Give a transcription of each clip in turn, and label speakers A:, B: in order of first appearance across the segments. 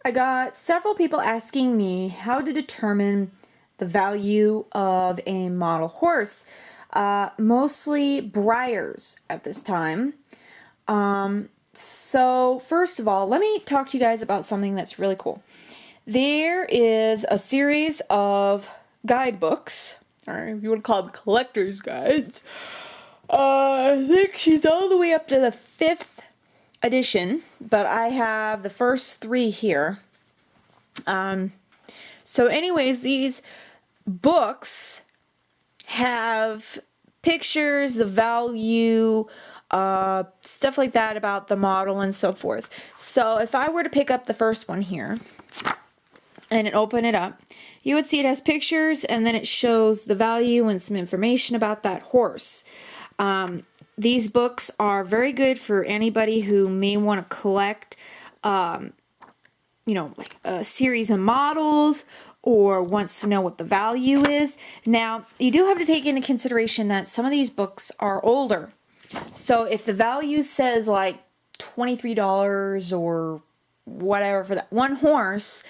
A: I got several people asking me how to determine the value of a model horse, mostly Breyers at this time. So first of all, let me talk to you guys about something that's really cool. There is a series of guidebooks, or if you want to call them collector's guides. I think she's all the way up to the 5th edition, but I have the first 3 here. So anyways, these books have pictures, the value, stuff like that about the model and so forth. So if I were to pick up the first one here and open it up, you would see it has pictures and then it shows the value and some information about that horse. These books are very good for anybody who may want to collect, like a series of models or wants to know what the value is. Now, you do have to take into consideration that some of these books are older. So if the value says like $23 or whatever for that one horse,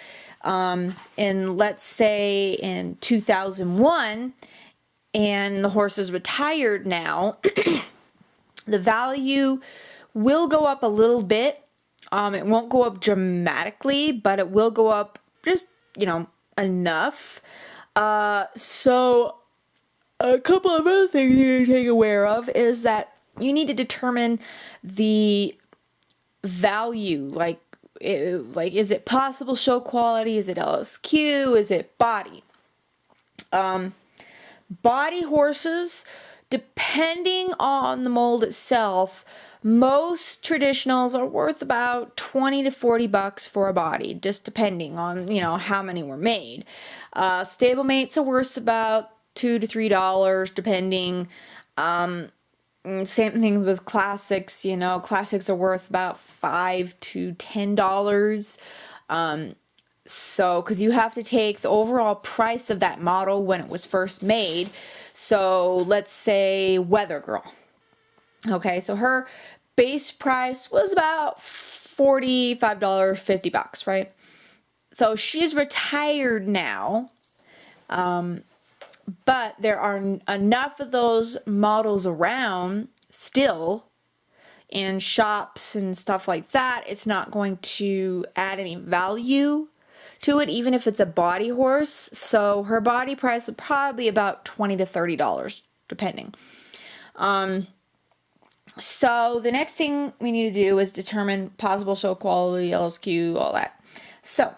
A: in let's say in 2001, and the horse is retired now, the value will go up a little bit. It won't go up dramatically, but it will go up just, enough. So a couple of other things you need to take aware of is that you need to determine the value, like is it possible show quality? Is it LSQ? Is it body? Body horses, depending on the mold itself, most traditionals are worth about 20 to 40 bucks for a body, just depending on, how many were made. Stablemates are worth about $2 to $3, depending. Same thing with classics, classics are worth about $5 to $10. So, because you have to take the overall price of that model when it was first made. So, let's say Weather Girl. Okay, so her base price was about $45, 50 bucks, right? So, she's retired now. But there are enough of those models around still in shops and stuff like that. It's not going to add any value to it, even if it's a body horse. So her body price would probably be about $20 to $30, depending. So the next thing we need to do is determine possible show quality, LSQ, all that. So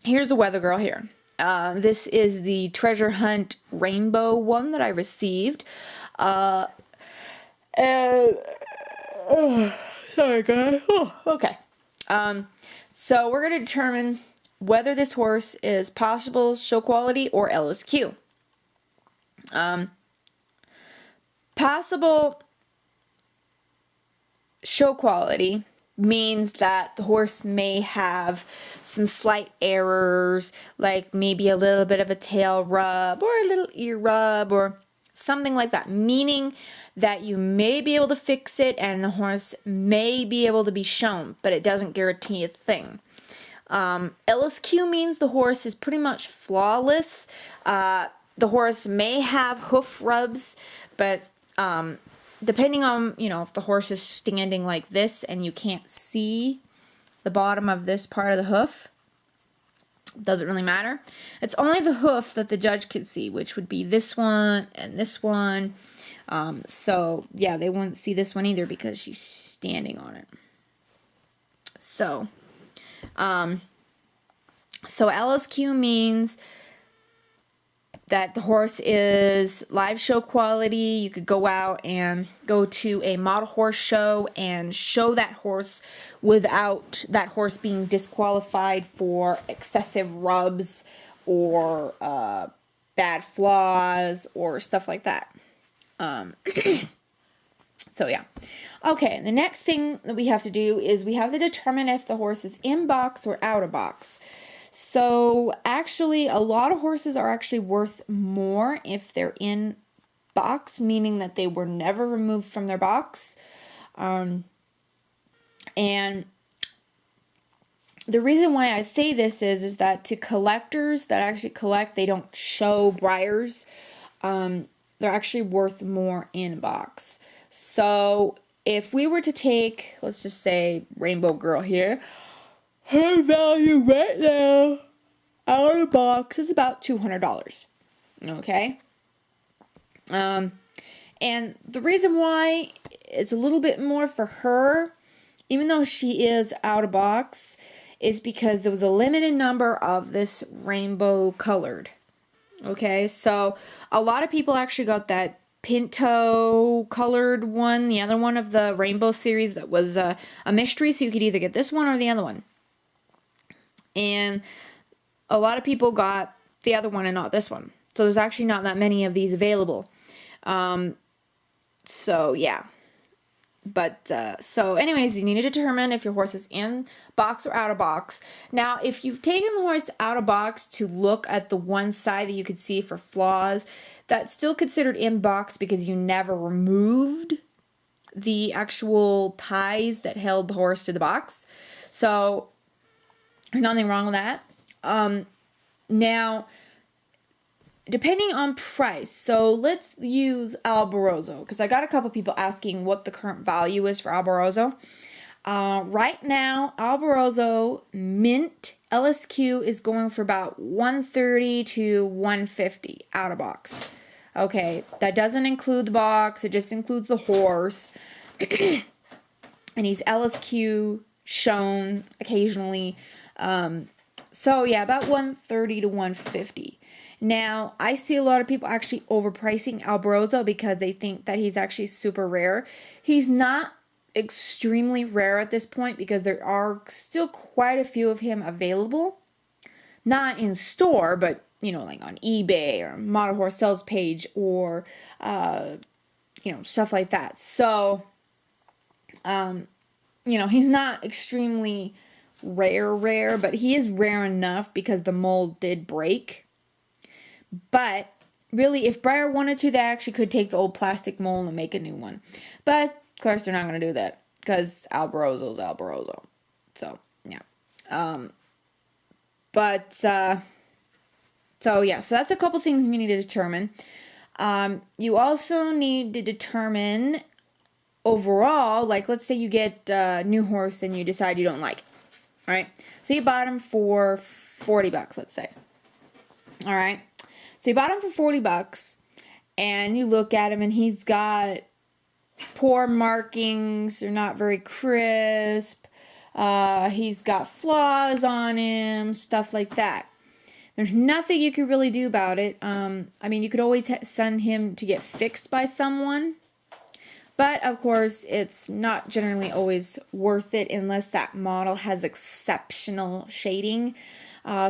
A: here's a Weather Girl here. This is the Treasure Hunt Rainbow one that I received. Sorry, guys. Oh, okay. So we're going to determine whether this horse is possible show quality or LSQ. Possible show quality means that the horse may have some slight errors, like maybe a little bit of a tail rub or a little ear rub or something like that, meaning that you may be able to fix it and the horse may be able to be shown, but it doesn't guarantee a thing. LSQ means the horse is pretty much flawless. The horse may have hoof rubs, but depending on, if the horse is standing like this and you can't see the bottom of this part of the hoof, doesn't really matter. It's only the hoof that the judge could see, which would be this one and this one. So, yeah, they wouldn't see this one either because she's standing on it. So LSQ means that the horse is live show quality. You could go out and go to a model horse show and show that horse without that horse being disqualified for excessive rubs or bad flaws or stuff like that. So yeah. Okay, the next thing that we have to do is we have to determine if the horse is in box or out of box. So actually, a lot of horses are actually worth more if they're in box, meaning that they were never removed from their box. And the reason why I say this is that to collectors that actually collect, they don't show Breyers. They're actually worth more in box. So if we were to take, let's just say Rainbow Girl here, her value right now out of box is about $200. Okay. And the reason why it's a little bit more for her, even though she is out of box, is because there was a limited number of this rainbow colored. Okay, so a lot of people actually got that Pinto colored one, the other one of the rainbow series that was a mystery, so you could either get this one or the other one. And a lot of people got the other one and not this one. So there's actually not that many of these available. So yeah. But, so anyways, you need to determine if your horse is in box or out of box. Now, if you've taken the horse out of box to look at the one side that you could see for flaws, that's still considered in box because you never removed the actual ties that held the horse to the box. So, nothing wrong with that. Now, depending on price, so let's use Alborozo, because I got a couple people asking what the current value is for Alborozo. Right now, Alborozo mint LSQ is going for about $130 to $150 out of box. Okay, that doesn't include the box, it just includes the horse. And he's LSQ shown occasionally. So yeah, about $130 to $150. Now, I see a lot of people actually overpricing Alborozo because they think that he's actually super rare. He's not extremely rare at this point because there are still quite a few of him available. Not in store, but, you know, like on eBay or Model Horse Sales page or, you know, stuff like that. So, you know, he's not extremely rare, but he is rare enough because the mold did break. But really, if Breyer wanted to, they actually could take the old plastic mold and make a new one. But of course, they're not going to do that because Alborozo's Alborozo. So yeah. So yeah. So that's a couple things you need to determine. You also need to determine overall, like let's say you get a new horse and you decide you don't like it. All right. So you bought him for $40, let's say. All right. So you bought him for $40, and you look at him, and he's got poor markings. They're not very crisp. He's got flaws on him, stuff like that. There's nothing you can really do about it. I mean, you could always send him to get fixed by someone. But, of course, it's not generally always worth it unless that model has exceptional shading.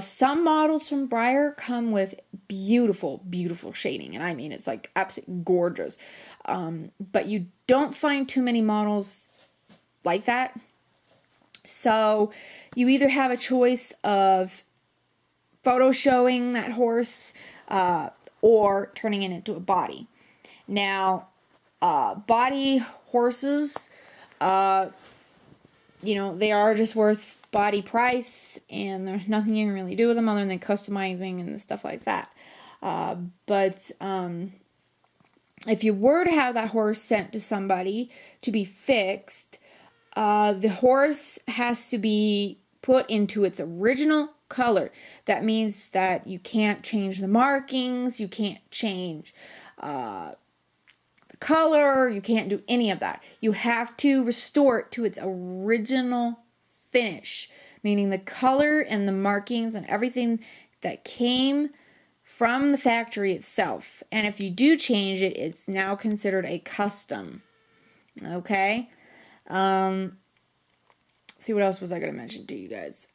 A: Some models from Breyer come with beautiful, beautiful shading. And I mean, it's like absolutely gorgeous. But you don't find too many models like that. So you either have a choice of photo showing that horse or turning it into a body. Now, body horses, you know, they are just worth body price, and there's nothing you can really do with them other than customizing and stuff like that. But if you were to have that horse sent to somebody to be fixed, the horse has to be put into its original color. That means that you can't change the markings, you can't change the color, you can't do any of that. You have to restore it to its original finish, meaning the color and the markings and everything that came from the factory itself. And if you do change it, it's now considered a custom. Okay? See, what else was I going to mention to you guys?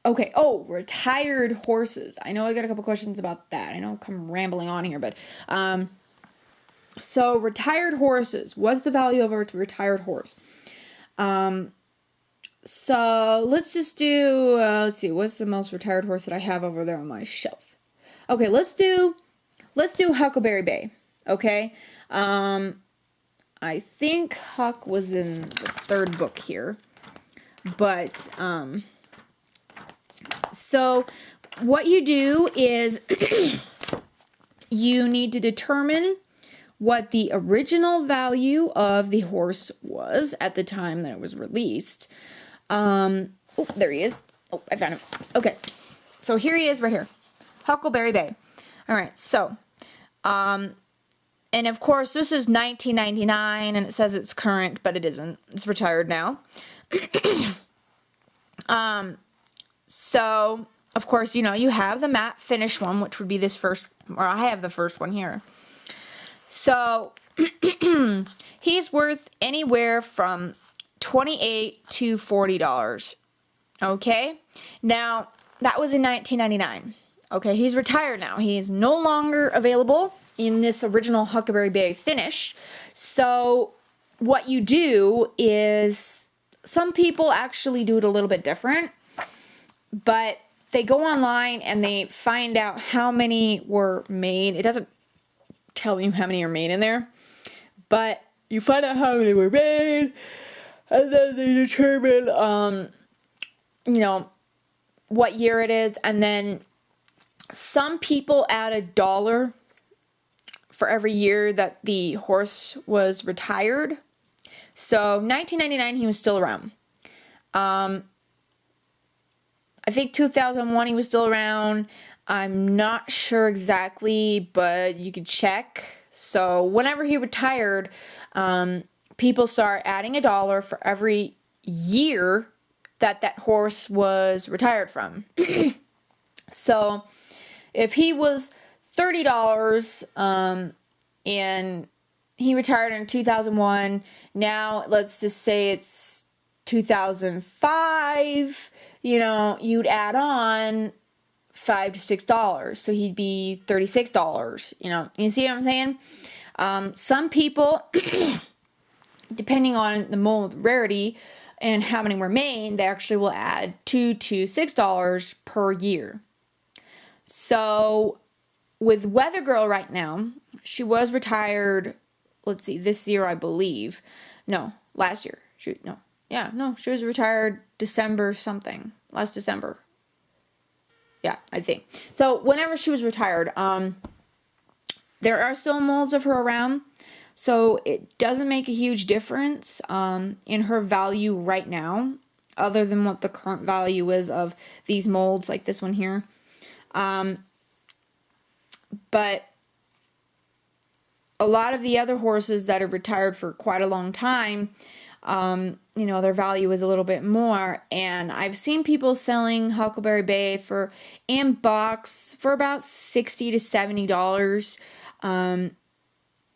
A: Okay, retired horses. I know I got a couple questions about that. I know I'm rambling on here, but so retired horses. What's the value of a retired horse? So let's just do, let's see, what's the most retired horse that I have over there on my shelf? Okay, let's do Huckleberry Bay, okay? I think Huck was in the third book here, but, So what you do is you need to determine what the original value of the horse was at the time that it was released. Oh, there he is. Oh, I found him. Okay. So here he is right here. Huckleberry Bay. All right. So, and of course this is 1999 and it says it's current, but it isn't. It's retired now. So of course, you know, you have the matte finish one, which would be this first, or I have the first one here. So he's worth anywhere from $28 to $40. Okay, now that was in 1999. Okay, he's retired now. He is no longer available in this original Huckleberry Bay finish. So what you do is, some people actually do it a little bit different, but they go online and they find out how many were made. It doesn't tell you how many are made in there, but you find out how many were made, and then they determine, you know, what year it is, and then some people add $1 for every year that the horse was retired. So 1999, he was still around. I think 2001 he was still around. I'm not sure exactly, but you could check. So whenever he retired, people start adding $1 for every year that that horse was retired from. So if he was $30 and he retired in 2001, now let's just say it's 2005, you know, you'd add on $5 to $6, so he'd be $36, you know. You see what I'm saying? Some people, depending on the mold rarity and how many were made, they actually will add $2 to $6 per year. So with Weather Girl right now, she was retired, let's see, this year I believe. No, last year. She was retired December something. Last December. Yeah, I think. So whenever she was retired, there are still molds of her around. So it doesn't make a huge difference in her value right now, other than what the current value is of these molds, like this one here. But a lot of the other horses that are retired for quite a long time, you know, their value is a little bit more. And I've seen people selling Huckleberry Bay in box for about $60 to $70.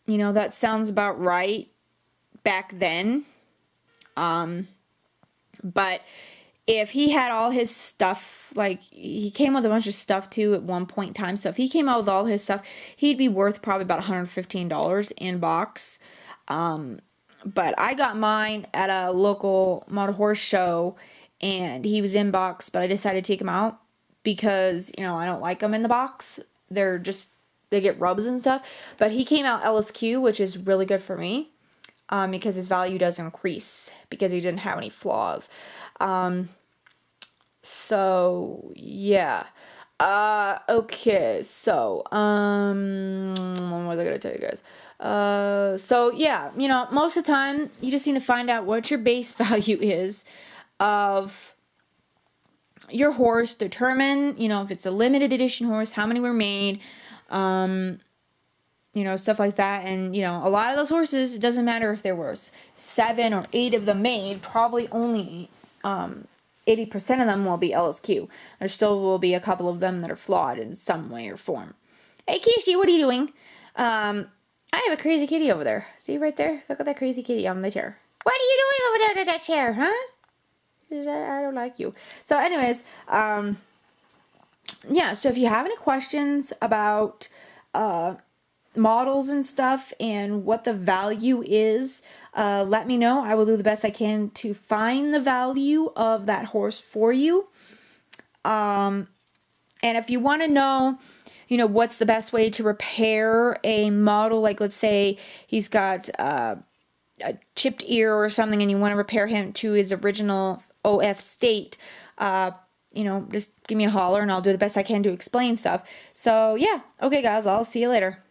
A: You know, that sounds about right back then. But if he had all his stuff, like, he came with a bunch of stuff too at one point in time. So if he came out with all his stuff, he'd be worth probably about $115 in box. But I got mine at a local model horse show, and he was in box, but I decided to take him out because, you know, I don't like them in the box. They get rubs and stuff. But he came out LSQ, which is really good for me, because his value does increase because he didn't have any flaws. So yeah. Okay, so what was I gonna tell you guys? So yeah, you know, most of the time you just need to find out what your base value is of your horse, determine, you know, if it's a limited edition horse, how many were made, you know, stuff like that. And, you know, a lot of those horses, it doesn't matter if there was 7 or 8 of them made, probably only 80% of them will be LSQ. There still will be a couple of them that are flawed in some way or form. Hey, Kishi, what are you doing? I have a crazy kitty over there. See right there? Look at that crazy kitty on the chair. What are you doing over there to that chair, huh? I don't like you. So anyways, yeah, so if you have any questions about models and stuff and what the value is, let me know. I will do the best I can to find the value of that horse for you. And if you want to know, you know, what's the best way to repair a model, like let's say he's got a chipped ear or something and you want to repair him to his original OF state, just give me a holler and I'll do the best I can to explain stuff. So yeah, okay guys, I'll see you later.